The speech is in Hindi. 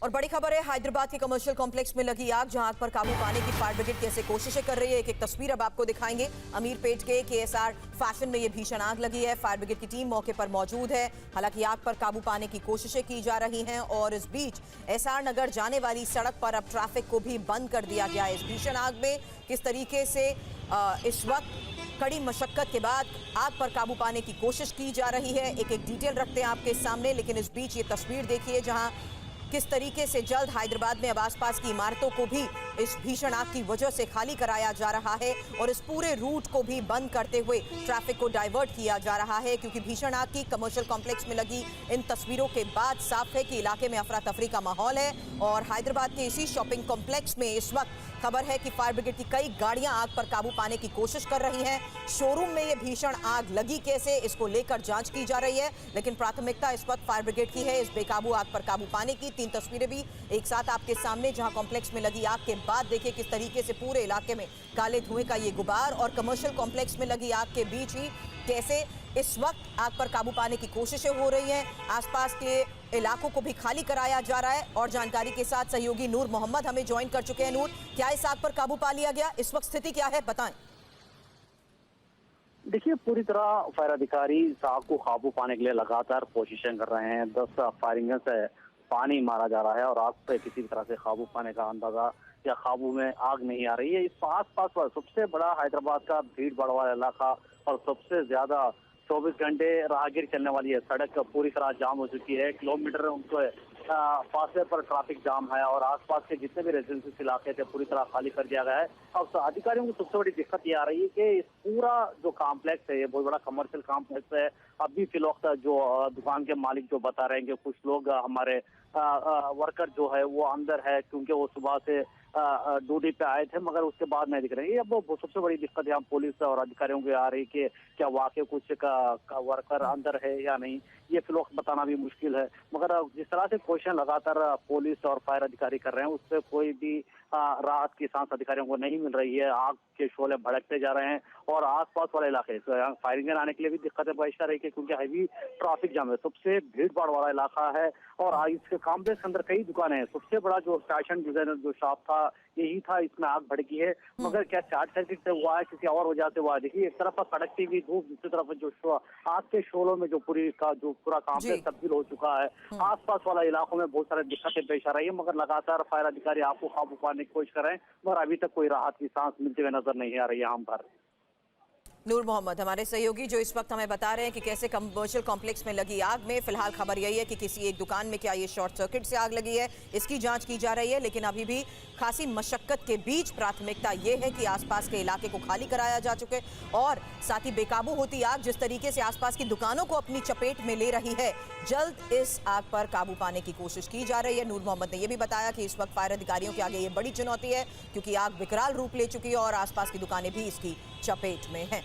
और बड़ी खबर है, हैदराबाद के कमर्शियल कॉम्प्लेक्स में लगी आग, जहां आग पर काबू पाने की फायर ब्रिगेड कैसे कोशिशें कर रही है। एक एक तस्वीर अब आपको दिखाएंगे। अमीरपेट के KSR फैशन में ये भीषण आग लगी है। फायर ब्रिगेड की टीम मौके पर मौजूद है। हालांकि आग पर काबू पाने की कोशिशें की जा रही हैं और इस बीच SR नगर जाने वाली सड़क पर अब ट्रैफिक को भी बंद कर दिया गया है। इस भीषण आग में किस तरीके से इस वक्त कड़ी मशक्कत के बाद आग पर काबू पाने की कोशिश की जा रही है, एक एक डिटेल रखते हैं आपके सामने। लेकिन इस बीच ये तस्वीर देखिए, जहां किस तरीके से जल्द हैदराबाद में अब आसपास की इमारतों को भी इस भीषण आग की वजह से खाली कराया जा रहा है और इस पूरे रूट को भी बंद करते हुए ट्रैफिक को डाइवर्ट किया जा रहा है। क्योंकि भीषण आग की कमर्शियल कॉम्प्लेक्स में लगी इन तस्वीरों के बाद साफ है कि इलाके में अफरा तफरी का माहौल है। और हैदराबाद के इसी शॉपिंग कॉम्प्लेक्स में इस वक्त खबर है कि फायर ब्रिगेड की कई गाड़ियां आग पर काबू पाने की कोशिश कर रही हैं। शोरूम में ये भीषण आग लगी कैसे, इसको लेकर जांच की जा रही है। लेकिन प्राथमिकता इस वक्त फायर ब्रिगेड की है इस बेकाबू आग पर काबू पाने की। 3 तस्वीरें भी एक साथ आपके सामने, जहां कॉम्प्लेक्स में लगी आग के बाद देखिए किस तरीके से पूरे इलाके में काले धुएं का ये गुबार, और कमर्शियल कॉम्प्लेक्स में लगी आग के बीच ही कैसे इस वक्त आग पर काबू पाने की कोशिशें हो रही हैं। आसपास के इलाकों को भी खाली कराया जा रहा है। और जानकारी के साथ सहयोगी नूर मोहम्मद हमें ज्वाइन कर चुके हैं। नूर, क्या इस आग पर काबू पा लिया गया? इस वक्त स्थिति क्या है, बताएं। देखिए, पूरी तरह फायर अधिकारी इस आग को काबू पाने के लिए लगातार कोशिशें कर रहे हैं। 10 फायरिंग से पानी मारा जा रहा है और आग पे किसी तरह से काबू पाने का अंदाजा या काबू में आग नहीं आ रही है। इस आस-पास का सबसे बड़ा हैदराबाद का भीड़ भाड़ वाला इलाका और सबसे ज्यादा 24 घंटे राहगीर चलने वाली है सड़क पूरी तरह जाम हो चुकी है। किलोमीटर उनको फासले पर ट्रैफिक जाम है और आसपास के जितने भी रेजिडेंशियल इलाके थे पूरी तरह खाली कर दिया गया है। अब अधिकारियों को सबसे बड़ी दिक्कत ये आ रही है कि इस पूरा जो कॉम्प्लेक्स है, ये बहुत बड़ा कमर्शियल कॉम्प्लेक्स है। अभी फिलहाल जो दुकान के मालिक जो बता रहे हैं कि कुछ लोग हमारे वर्कर जो है वो अंदर है, क्योंकि वो सुबह से ड्यूटी पे आए थे, मगर उसके बाद नहीं दिख रहे हैं। अब वो सबसे बड़ी दिक्कत यहाँ पुलिस और अधिकारियों को आ रही कि क्या वाकई कुछ का वर्कर अंदर है या नहीं, ये फिलहाल बताना भी मुश्किल है। मगर जिस तरह से क्वेश्चन लगातार पुलिस और फायर अधिकारी कर रहे हैं, उससे कोई भी राहत की सांस अधिकारियों को नहीं मिल रही है। आग के शोले भड़कते जा रहे हैं और आसपास वाले इलाके फायरिंग आने के लिए भी दिक्कतें पेश आ रही है, क्योंकि हैवी ट्रैफिक जाम है। सबसे भीड़ भाड़ वाला इलाका है और इसके कॉम्प्लेक्स के अंदर कई दुकानें हैं। सबसे बड़ा जो फैशन डिजाइनर जो शॉप था यही था, इसमें आग भड़की है। मगर क्या शॉर्ट सर्किट से हुआ है, किसी और वजह से हुआ है? देखिए, एक तरफ सड़कती हुई धूप, दूसरी तरफ जो आग के शोलों में जो पूरा कॉम्प्लेक्स तब्दील हो चुका है। आसपास वाला इलाकों में बहुत सारी दिक्कतें पेश आ रही है, मगर लगातार फायर अधिकारी आपको काबू पाने की कोशिश कर रहे हैं, मगर अभी तक कोई राहत की सांस मिलते हुए नजर नहीं आ रही है हम पर। नूर मोहम्मद हमारे सहयोगी जो इस वक्त हमें बता रहे हैं कि कैसे कमर्शियल कॉम्प्लेक्स में लगी आग में फिलहाल खबर यही है कि किसी एक दुकान में क्या ये शॉर्ट सर्किट से आग लगी है, इसकी जांच की जा रही है। लेकिन अभी भी खासी मशक्कत के बीच प्राथमिकता ये है कि आसपास के इलाके को खाली कराया जा चुके और साथ ही बेकाबू होती आग जिस तरीके से आसपास की दुकानों को अपनी चपेट में ले रही है, जल्द इस आग पर काबू पाने की कोशिश की जा रही है। नूर मोहम्मद ने यह भी बताया कि इस वक्त फायर अधिकारियों के आगे ये बड़ी चुनौती है, क्योंकि आग विकराल रूप ले चुकी है और आसपास की दुकानें भी इसकी चपेट में हैं।